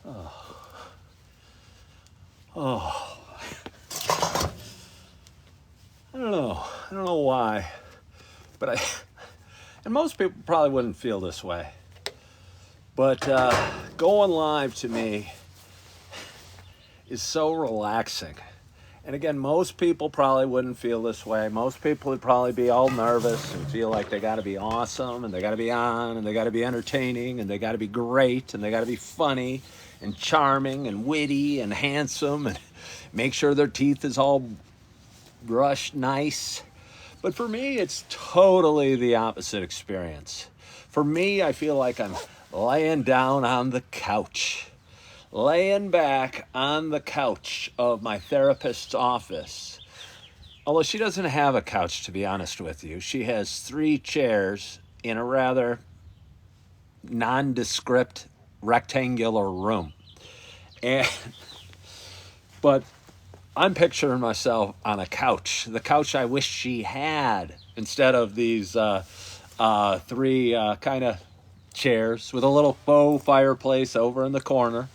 Oh, I don't know. I don't know why, but and most people probably wouldn't feel this way, but going live to me is so relaxing. And again, most people probably wouldn't feel this way. Most people would probably be all nervous and feel like they got to be awesome and they got to be on and they got to be entertaining and they got to be great and they got to be funny and charming and witty and handsome and make sure their teeth is all brushed nice. But for me, it's totally the opposite experience. For me, I feel like I'm laying down on the couch, laying back on the couch of my therapist's office. Although she doesn't have a couch, to be honest with you. She has 3 chairs in a rather nondescript rectangular room. And but I'm picturing myself on a couch, the couch I wish she had, instead of these 3 kind of chairs with a little faux fireplace over in the corner,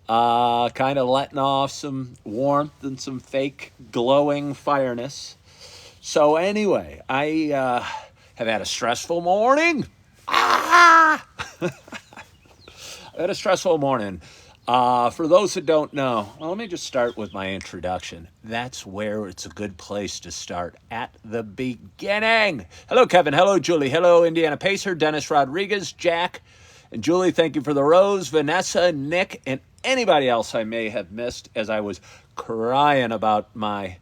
kind of letting off some warmth and some fake glowing fireness. So anyway, I have had a stressful morning. Ah! I had a stressful morning. For those that don't know, well, let me just start with my introduction. That's where it's a good place to start, at the beginning. Hello, Kevin. Hello, Julie. Hello, Indiana Pacer, Dennis Rodriguez, Jack, and Julie. Thank you for the rose. Vanessa, Nick, and anybody else I may have missed as I was crying about my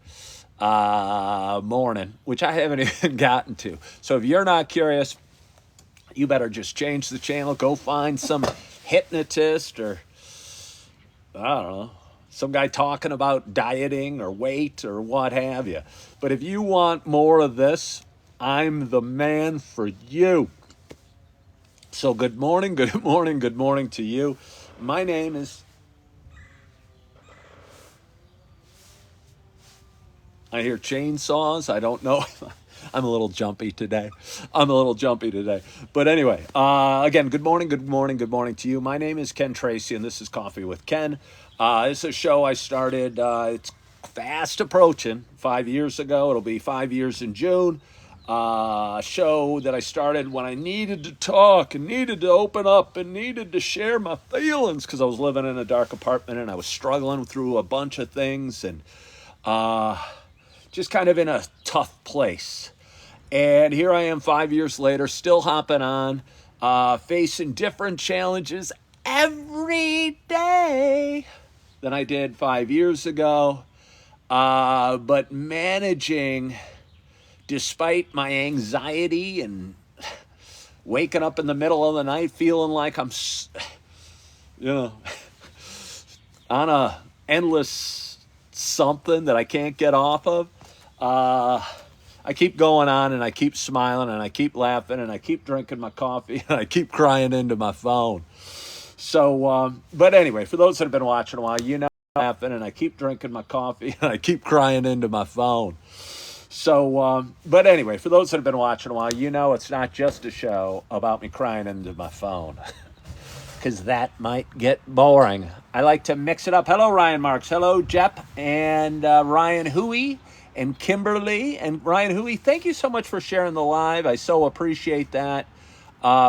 morning, which I haven't even gotten to. So if you're not curious, you better just change the channel. Go find some hypnotist or I don't know, some guy talking about dieting or weight or what have you. But if you want more of this, I'm the man for you. So good morning, good morning, good morning to you. My name is... I hear chainsaws. I don't know. I'm a little jumpy today. But anyway, again, good morning, good morning, good morning to you. My name is Ken Tracy, and this is Coffee with Ken. It's a show I started, it's fast approaching, 5 years ago. It'll be 5 years in June. A show that I started when I needed to talk and needed to open up and needed to share my feelings because I was living in a dark apartment and I was struggling through a bunch of things and just kind of in a tough place. And here I am 5 years later, still hopping on, facing different challenges every day than I did 5 years ago. But managing, despite my anxiety and waking up in the middle of the night feeling like I'm, on a endless something that I can't get off of. I keep going on and I keep smiling and I keep laughing and I keep drinking my coffee and I keep crying into my phone. So, but anyway, for those that have been watching a while, you know, I'm laughing and I keep drinking my coffee and I keep crying into my phone. So, but anyway, for those that have been watching a while, you know, it's not just a show about me crying into my phone. Because that might get boring. I like to mix it up. Hello, Ryan Marks. Hello, Jep and Ryan Huey and Kimberly and Ryan Huey. Thank you so much for sharing the live. I so appreciate that.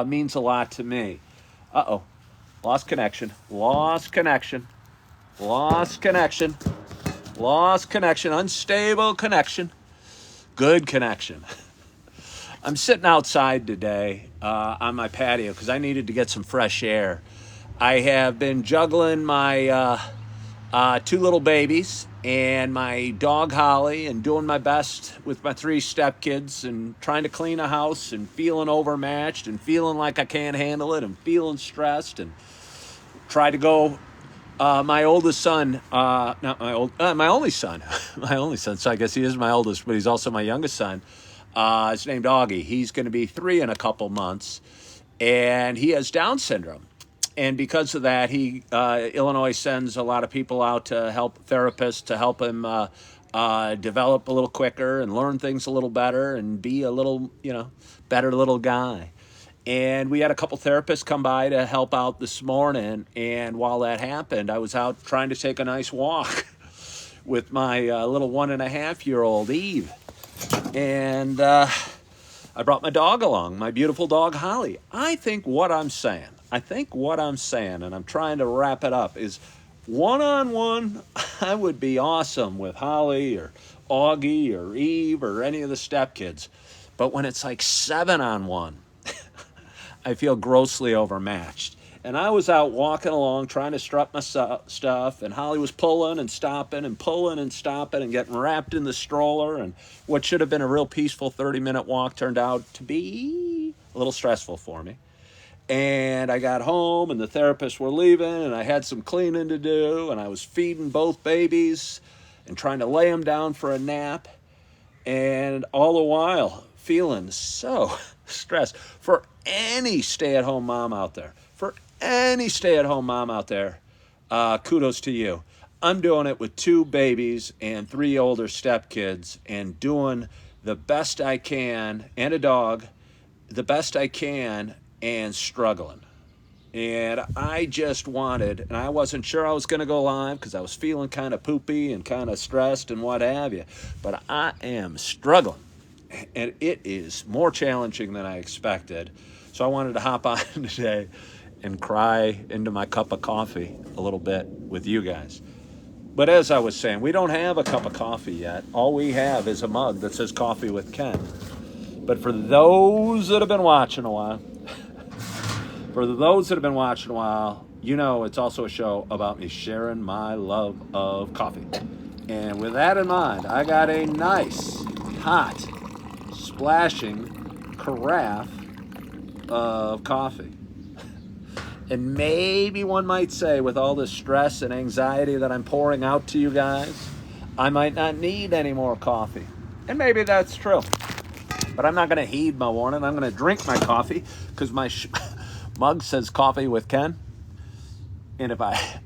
Means a lot to me. Uh-oh. Lost connection. Lost connection. Lost connection. Lost connection. Unstable connection. Good connection. I'm sitting outside today on my patio because I needed to get some fresh air. I have been juggling my 2 little babies and my dog Holly and doing my best with my 3 stepkids and trying to clean a house and feeling overmatched and feeling like I can't handle it and feeling stressed and try to go. My oldest son, not my my only son, my only son. So I guess he is my oldest, but he's also my youngest son. It's named Augie. He's going to be 3 in a couple months, and he has Down syndrome. And because of that, Illinois sends a lot of people out to help therapists to help him develop a little quicker and learn things a little better and be a little, better little guy. And we had a couple therapists come by to help out this morning. And while that happened, I was out trying to take a nice walk with my little 1.5-year-old Eve. And I brought my dog along, my beautiful dog, Holly. I think what I'm saying, and I'm trying to wrap it up, is one-on-one, I would be awesome with Holly or Augie or Eve or any of the stepkids. But when it's like 7-on-1, I feel grossly overmatched. And I was out walking along trying to strut my stuff, and Holly was pulling and stopping and pulling and stopping and getting wrapped in the stroller. And what should have been a real peaceful 30-minute walk turned out to be a little stressful for me. And I got home, and the therapists were leaving, and I had some cleaning to do, and I was feeding both babies and trying to lay them down for a nap. And all the while, feeling so stressed. For any stay-at-home mom out there, kudos to you. I'm doing it with 2 babies and 3 older stepkids and doing the best I can, and a dog, the best I can, and struggling. And I just wanted, and I wasn't sure I was going to go live because I was feeling kind of poopy and kind of stressed and what have you. But I am struggling, and it is more challenging than I expected. So I wanted to hop on today and cry into my cup of coffee a little bit with you guys. But as I was saying, we don't have a cup of coffee yet. All we have is a mug that says Coffee with Ken. But for those that have been watching a while, you know it's also a show about me sharing my love of coffee. And with that in mind, I got a nice, hot, splashing carafe of coffee. And maybe one might say, with all the stress and anxiety that I'm pouring out to you guys, I might not need any more coffee. And maybe that's true. But I'm not going to heed my warning. I'm going to drink my coffee because my mug says Coffee with Ken. And if I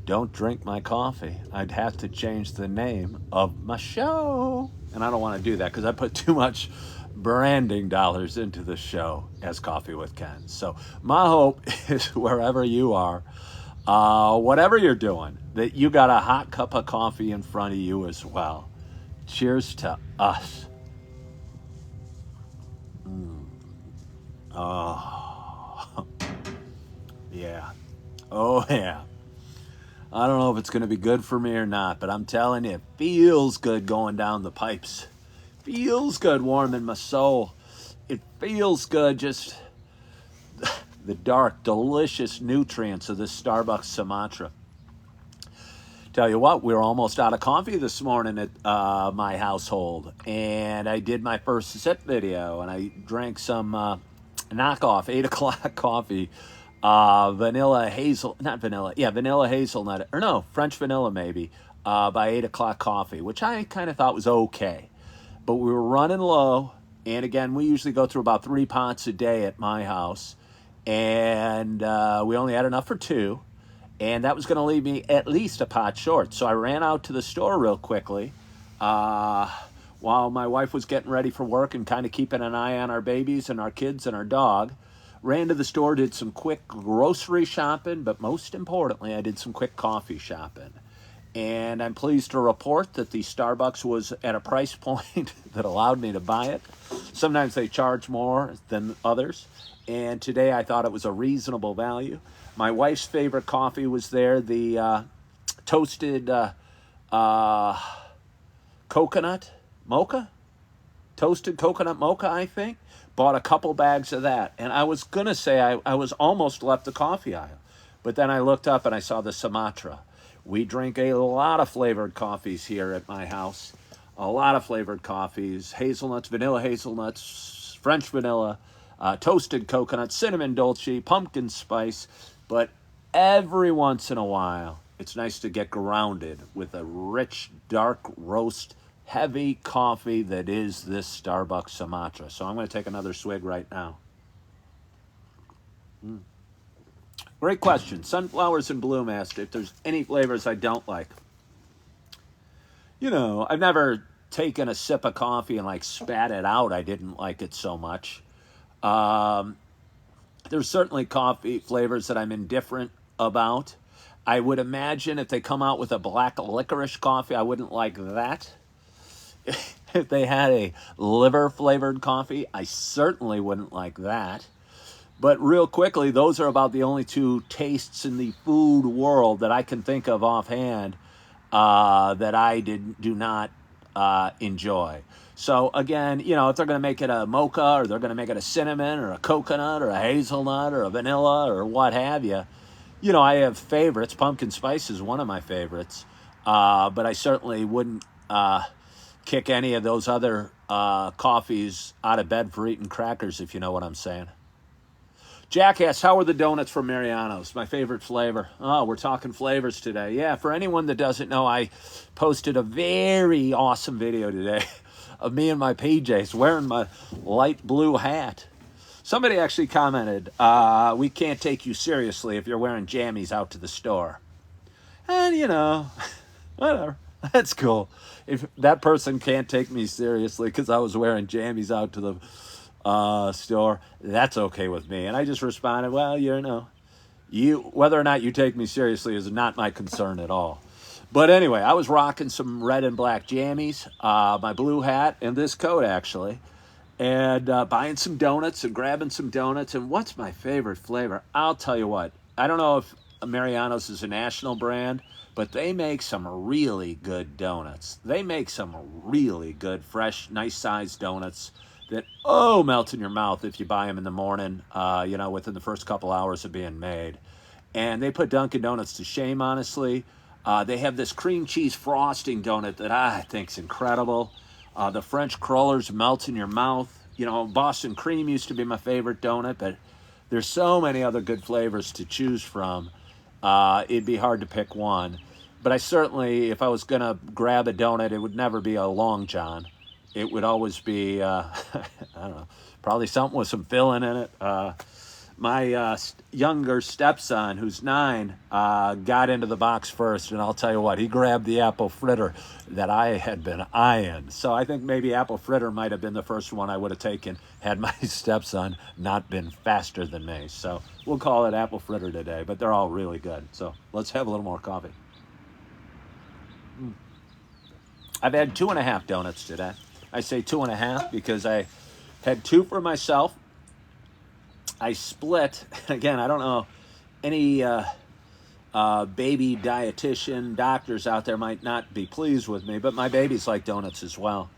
don't drink my coffee, I'd have to change the name of my show. And I don't want to do that because I put too much branding dollars into the show as Coffee with Ken. So my hope is wherever you are, whatever you're doing, that you got a hot cup of coffee in front of you as well. Cheers to us. Oh, yeah. Oh, yeah. I don't know if it's going to be good for me or not, but I'm telling you, it feels good going down the pipes. Feels good warming my soul. It feels good just the dark, delicious nutrients of this Starbucks Sumatra. Tell you what, we were almost out of coffee this morning at my household, and I did my first sip video, and I drank some knockoff 8 o'clock coffee, vanilla hazelnut, or no, French vanilla maybe, by 8 o'clock coffee, which I kind of thought was okay. But we were running low, and again, we usually go through about 3 pots a day at my house, and we only had enough for 2. And that was going to leave me at least a pot short. So I ran out to the store real quickly while my wife was getting ready for work and kind of keeping an eye on our babies and our kids and our dog. Ran to the store, did some quick grocery shopping, but most importantly, I did some quick coffee shopping. And I'm pleased to report that the Starbucks was at a price point that allowed me to buy it. Sometimes they charge more than others. And today I thought it was a reasonable value. My wife's favorite coffee was there, the toasted coconut mocha? Toasted coconut mocha, I think. Bought a couple bags of that. And I was going to say I was almost left the coffee aisle. But then I looked up and I saw the Sumatra. We drink a lot of flavored coffees here at my house. A lot of flavored coffees. Hazelnuts, vanilla hazelnuts, French vanilla, toasted coconut, cinnamon dolce, pumpkin spice. But every once in a while, it's nice to get grounded with a rich, dark roast, heavy coffee that is this Starbucks Sumatra. So I'm going to take another swig right now. Great question. Sunflowers and Blue Master, if there's any flavors I don't like. You know, I've never taken a sip of coffee and like spat it out. I didn't like it so much. There's certainly coffee flavors that I'm indifferent about. I would imagine if they come out with a black licorice coffee, I wouldn't like that. If they had a liver flavored coffee, I certainly wouldn't like that. But real quickly, those are about the only two tastes in the food world that I can think of offhand that I do not enjoy. So again, you know, if they're going to make it a mocha, or they're going to make it a cinnamon or a coconut or a hazelnut or a vanilla or what have you, you know, I have favorites. Pumpkin spice is one of my favorites, but I certainly wouldn't kick any of those other coffees out of bed for eating crackers, if you know what I'm saying. Jack asks, how are the donuts from Mariano's? My favorite flavor. Oh, we're talking flavors today. Yeah, for anyone that doesn't know, I posted a very awesome video today of me in my PJs wearing my light blue hat. Somebody actually commented, we can't take you seriously if you're wearing jammies out to the store. And, you know, whatever. That's cool. If that person can't take me seriously because I was wearing jammies out to the store, that's okay with me. And I just responded, well, you know, whether or not you take me seriously is not my concern at all. But anyway, I was rocking some red and black jammies, my blue hat, and this coat, actually, and buying some donuts and grabbing some donuts. And what's my favorite flavor? I'll tell you what. I don't know if Mariano's is a national brand, but they make some really good donuts. They make some really good, fresh, nice-sized donuts that, oh, melt in your mouth if you buy them in the morning, you know, within the first couple hours of being made. And they put Dunkin' Donuts to shame, honestly. They have this cream cheese frosting donut that I think's incredible. The French crullers melt in your mouth. You know, Boston cream used to be my favorite donut, but there's so many other good flavors to choose from. It'd be hard to pick one. But I certainly, if I was going to grab a donut, it would never be a Long John. It would always be, I don't know, probably something with some filling in it. My younger stepson, who's 9, got into the box first, and I'll tell you what, he grabbed the apple fritter that I had been eyeing. So I think maybe apple fritter might have been the first one I would have taken had my stepson not been faster than me. So we'll call it apple fritter today, but they're all really good. So let's have a little more coffee. I've had 2.5 donuts today. I say 2.5 because I had 2 for myself. I split, again, I don't know, any baby dietitian doctors out there might not be pleased with me, but my babies like donuts as well.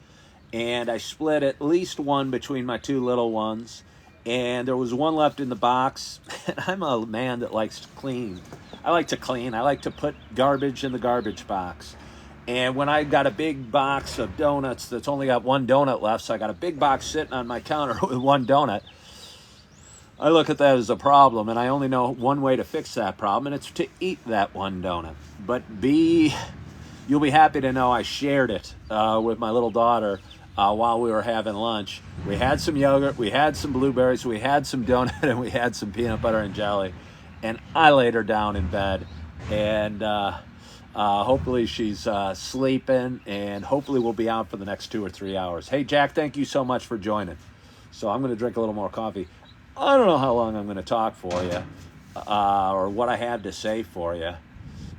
And I split at least one between my 2 little ones, and there was one left in the box. And I'm a man that likes to clean. I like to clean. I like to put garbage in the garbage box. And when I got a big box of donuts that's only got 1 donut left, so I got a big box sitting on my counter with 1 donut, I look at that as a problem, and I only know one way to fix that problem, and it's to eat that 1 donut. But you'll be happy to know I shared it with my little daughter while we were having lunch. We had some yogurt, we had some blueberries, we had some donut, and we had some peanut butter and jelly. And I laid her down in bed, and hopefully she's sleeping, and hopefully we'll be out for the next 2 or 3 hours. Hey, Jack, thank you so much for joining. So I'm going to drink a little more coffee. I don't know how long I'm going to talk for you or what I had to say for you,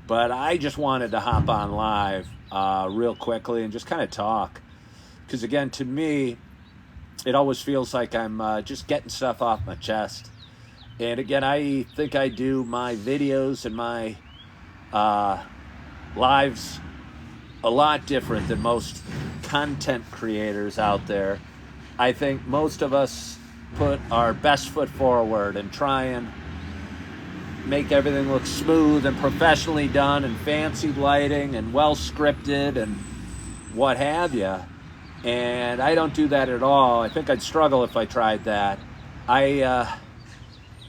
but I just wanted to hop on live real quickly and just kind of talk. Because, again, to me, it always feels like I'm just getting stuff off my chest. And, again, I think I do my videos and my lives a lot different than most content creators out there. I think most of us put our best foot forward and try and make everything look smooth and professionally done and fancy lighting and well scripted and what have you. And I don't do that at all. I think I'd struggle if I tried that. I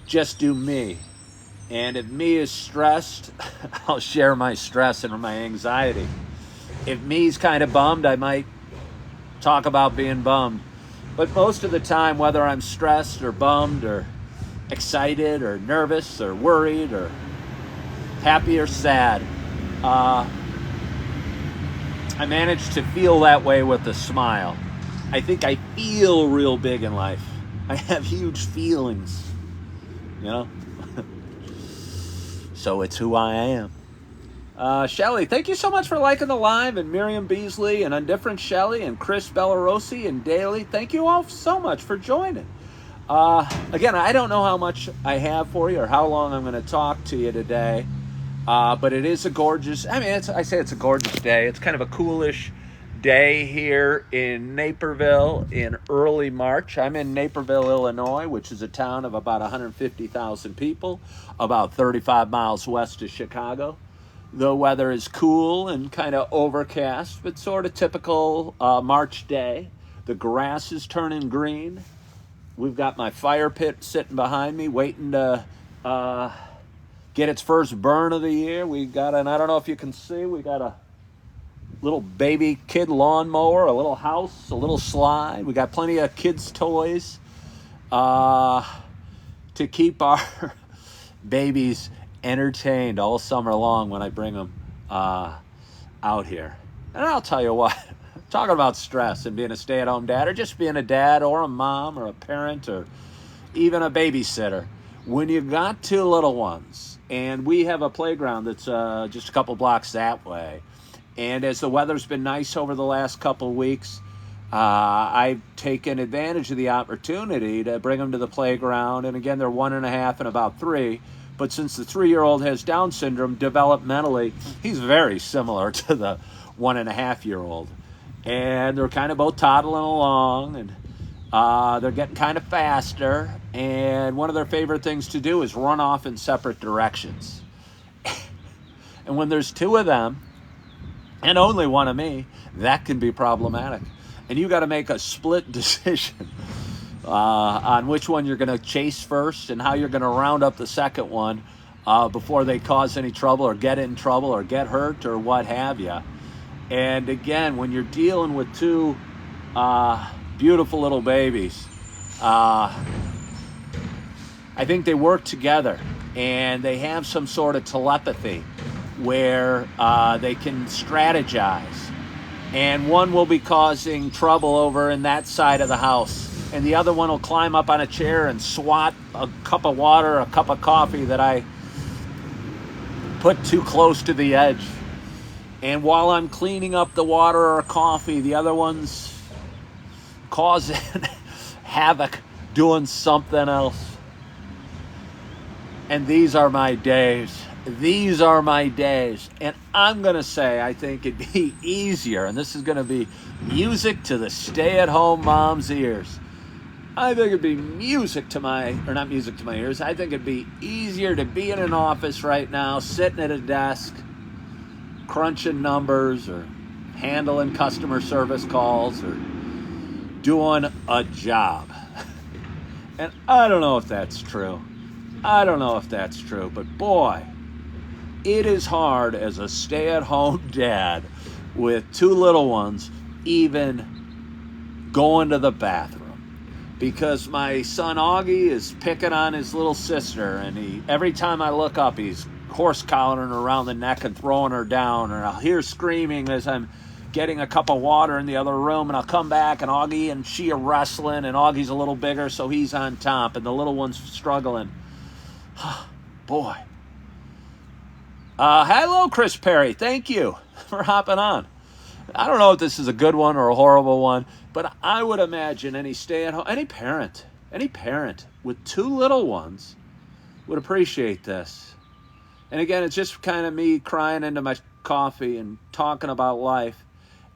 just do me. And if me is stressed, I'll share my stress and my anxiety. If me's kind of bummed, I might talk about being bummed. But most of the time, whether I'm stressed or bummed or excited or nervous or worried or happy or sad, I manage to feel that way with a smile. I think I feel real big in life. I have huge feelings. you know? So it's who I am. Shelly, thank you so much for liking the live, and Miriam Beasley, and Undifferent Shelly, and Chris Bellarosi, and Daly. Thank you all so much for joining. Again, I don't know how much I have for you or how long I'm going to talk to you today, but it is a gorgeous, I say it's a gorgeous day. It's kind of a coolish day here in Naperville in early March. I'm in Naperville, Illinois, which is a town of about 150,000 people, about 35 miles west of Chicago. The weather is cool and kind of overcast, but sort of typical March day. The grass is turning green. We've got my fire pit sitting behind me waiting to get its first burn of the year. We got I don't know if you can see, we got a little baby kid lawnmower, a little house, a little slide. We got plenty of kids' toys to keep our babies entertained all summer long when I bring them out here. And I'll tell you what, talking about stress and being a stay-at-home dad, or just being a dad or a mom or a parent or even a babysitter, when you got two little ones, and we have a playground that's just a couple blocks that way, and as the weather's been nice over the last couple weeks, I've taken advantage of the opportunity to bring them to the playground. And again, they're 1.5 and about 3. But since the 3-year-old has Down syndrome, developmentally, he's very similar to the 1.5-year-old. And they're kind of both toddling along, and they're getting kind of faster. And one of their favorite things to do is run off in separate directions. And when there's two of them, and only one of me, that can be problematic. And you got to make a split decision on which one you're going to chase first and how you're going to round up the second one before they cause any trouble or get in trouble or get hurt or what have you. And again, when you're dealing with two beautiful little babies, I think they work together and they have some sort of telepathy where they can strategize. And one will be causing trouble over in that side of the house, and the other one will climb up on a chair and swat a cup of water, a cup of coffee that I put too close to the edge. And while I'm cleaning up the water or coffee, the other one's causing havoc, doing something else. And these are my days. These are my days. And I'm going to say I think it'd be easier, and this is going to be music to the stay-at-home mom's ears. I think it'd be music to my, or not music to my ears, I think it'd be easier to be in an office right now, sitting at a desk, crunching numbers or handling customer service calls or doing a job. And I don't know if that's true. But boy, it is hard as a stay-at-home dad with two little ones even going to the bathroom. Because my son Augie is picking on his little sister, and every time I look up, he's horse collaring her around the neck and throwing her down, and I'll hear screaming as I'm getting a cup of water in the other room, and I'll come back, and Augie and she are wrestling, and Augie's a little bigger, so he's on top, and the little one's struggling. Boy. Hello, Chris Perry. Thank you for hopping on. I don't know if this is a good one or a horrible one, but I would imagine any stay-at-home, any parent with two little ones would appreciate this. And again, it's just kind of me crying into my coffee and talking about life.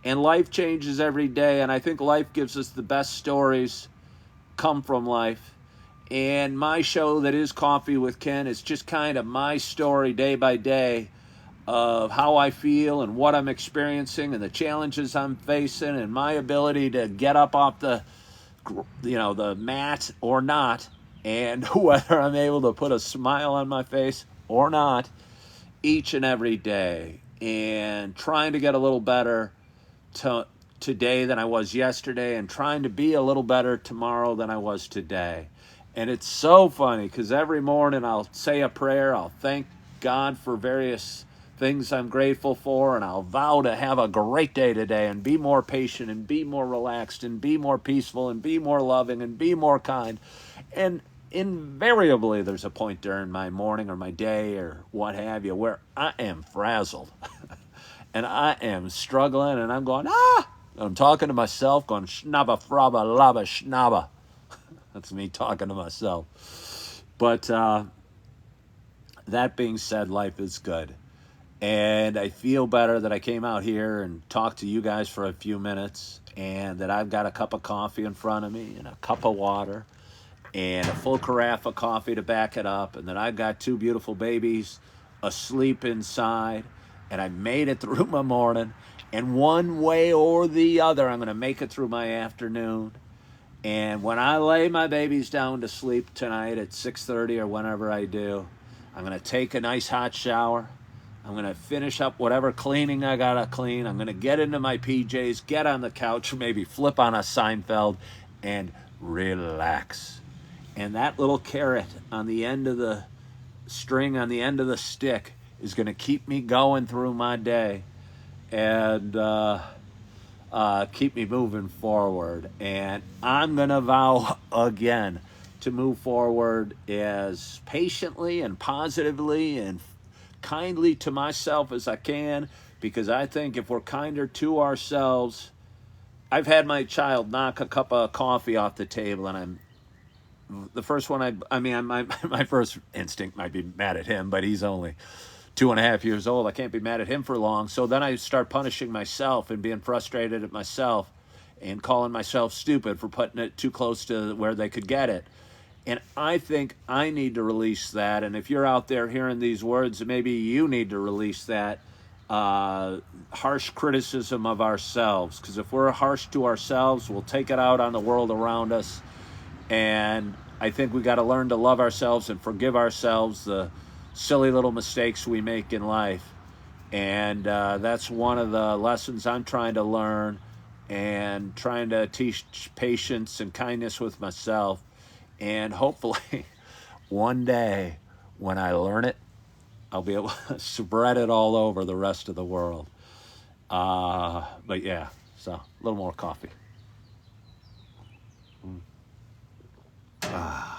And life changes every day, and I think life gives us the best stories come from life. And my show that is Coffee with Ken is just kind of my story day by day of how I feel and what I'm experiencing and the challenges I'm facing and my ability to get up off the mat or not, and whether I'm able to put a smile on my face or not each and every day, and trying to get a little better today than I was yesterday, and trying to be a little better tomorrow than I was today. And it's so funny because every morning I'll say a prayer, I'll thank God for various things I'm grateful for, and I'll vow to have a great day today and be more patient and be more relaxed and be more peaceful and be more loving and be more kind. And invariably there's a point during my morning or my day or what have you where I am frazzled and I am struggling and I'm going, ah! I'm talking to myself going, schnabba, frabba, labba, schnabba. That's me talking to myself. But that being said, life is good. And I feel better that I came out here and talked to you guys for a few minutes and that I've got a cup of coffee in front of me and a cup of water and a full carafe of coffee to back it up, and then I've got two beautiful babies asleep inside, and I made it through my morning, and one way or the other, I'm going to make it through my afternoon. And when I lay my babies down to sleep tonight at 6:30 or whenever I do, I'm going to take a nice hot shower. I'm going to finish up whatever cleaning I got to clean. I'm going to get into my PJs, get on the couch, maybe flip on a Seinfeld, and relax. And that little carrot on the end of the string, on the end of the stick, is going to keep me going through my day and keep me moving forward. And I'm going to vow again to move forward as patiently and positively and kindly to myself as I can, because I think if we're kinder to ourselves, I've had my child knock a cup of coffee off the table, and I'm the first one. My first instinct might be mad at him, but he's only 2.5 years old. I can't be mad at him for long. So then I start punishing myself and being frustrated at myself and calling myself stupid for putting it too close to where they could get it. And I think I need to release that. And if you're out there hearing these words, maybe you need to release that harsh criticism of ourselves. Because if we're harsh to ourselves, we'll take it out on the world around us. And I think we got to learn to love ourselves and forgive ourselves the silly little mistakes we make in life. And that's one of the lessons I'm trying to learn, and trying to teach patience and kindness with myself. And hopefully one day when I learn it, I'll be able to spread it all over the rest of the world. But yeah, so a little more coffee. I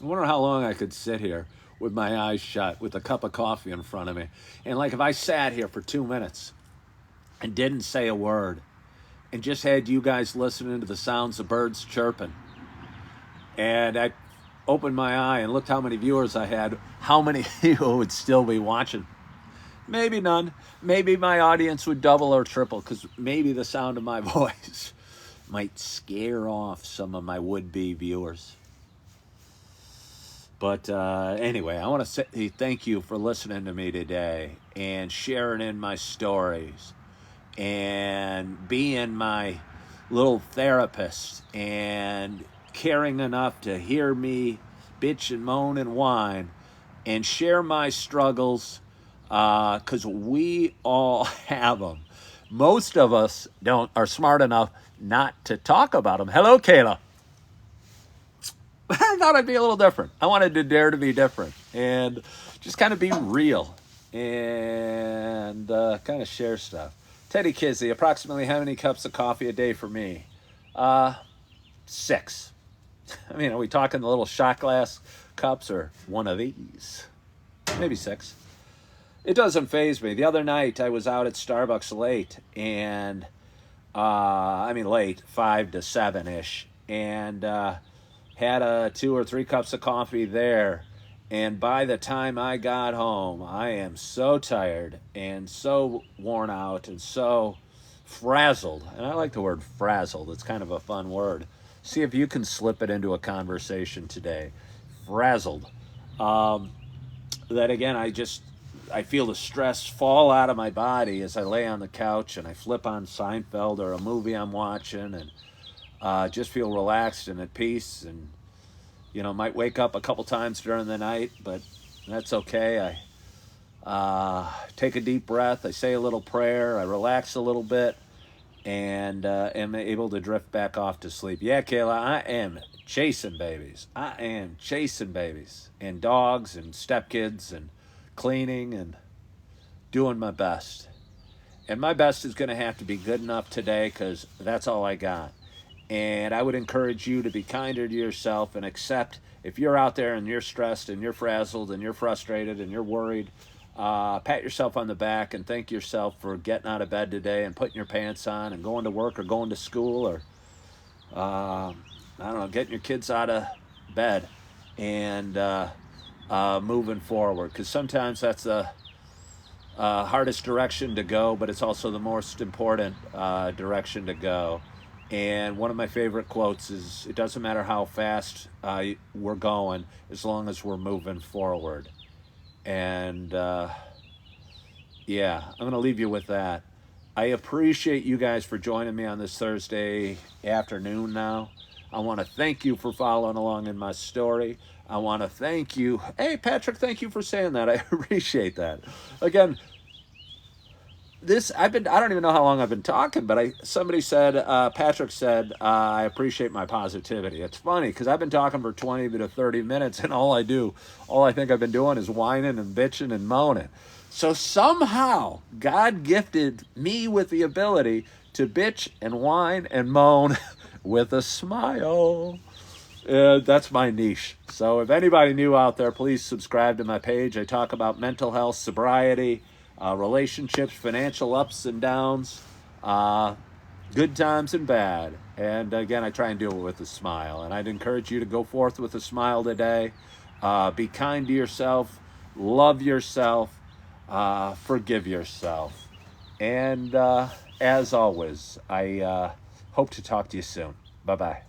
wonder how long I could sit here with my eyes shut with a cup of coffee in front of me. And like if I sat here for 2 minutes and didn't say a word and just had you guys listening to the sounds of birds chirping, and I opened my eye and looked how many viewers I had, how many people would still be watching? Maybe none. Maybe my audience would double or triple, because maybe the sound of my voice might scare off some of my would-be viewers. But anyway, I want to say thank you for listening to me today and sharing in my stories and being my little therapist and caring enough to hear me bitch and moan and whine and share my struggles, because we all have them. Most of us are smart enough not to talk about them. Hello, Kayla. I thought I'd be a little different. I wanted to dare to be different and just kind of be real and kind of share stuff. Teddy Kizzy, approximately how many cups of coffee a day for me? 6. I mean, are we talking the little shot glass cups or one of these? Maybe 6. It doesn't faze me. The other night I was out at Starbucks late, and late, 5 to 7-ish, and had 2 or 3 cups of coffee there. And by the time I got home, I am so tired and so worn out and so frazzled. And I like the word frazzled. It's kind of a fun word. See if you can slip it into a conversation today. Frazzled. That again, I feel the stress fall out of my body as I lay on the couch and I flip on Seinfeld or a movie I'm watching, and just feel relaxed and at peace, and might wake up a couple times during the night, but that's okay. I take a deep breath, I say a little prayer, I relax a little bit, and am able to drift back off to sleep. Yeah, Kayla, I am chasing babies. I am chasing babies and dogs and stepkids and cleaning and doing my best. And my best is going to have to be good enough today, because that's all I got. And I would encourage you to be kinder to yourself and accept if you're out there and you're stressed and you're frazzled and you're frustrated and you're worried, pat yourself on the back and thank yourself for getting out of bed today and putting your pants on and going to work or going to school or, I don't know, getting your kids out of bed and moving forward. Because sometimes that's the hardest direction to go, but it's also the most important direction to go. And one of my favorite quotes is, it doesn't matter how fast we're going as long as we're moving forward. And yeah, I'm going to leave you with that. I appreciate you guys for joining me on this Thursday afternoon now. I want to thank you for following along in my story. I want to thank you. Hey, Patrick, thank you for saying that. I appreciate that. Again, I don't even know how long I've been talking, but somebody said, Patrick said, I appreciate my positivity. It's funny because I've been talking for 20 to 30 minutes and all I think I've been doing is whining and bitching and moaning. So somehow God gifted me with the ability to bitch and whine and moan with a smile. That's my niche. So if anybody new out there, please subscribe to my page. I talk about mental health, sobriety, relationships, financial ups and downs, good times and bad. And again, I try and do it with a smile. And I'd encourage you to go forth with a smile today. Be kind to yourself, love yourself, forgive yourself. And as always, I hope to talk to you soon. Bye-bye.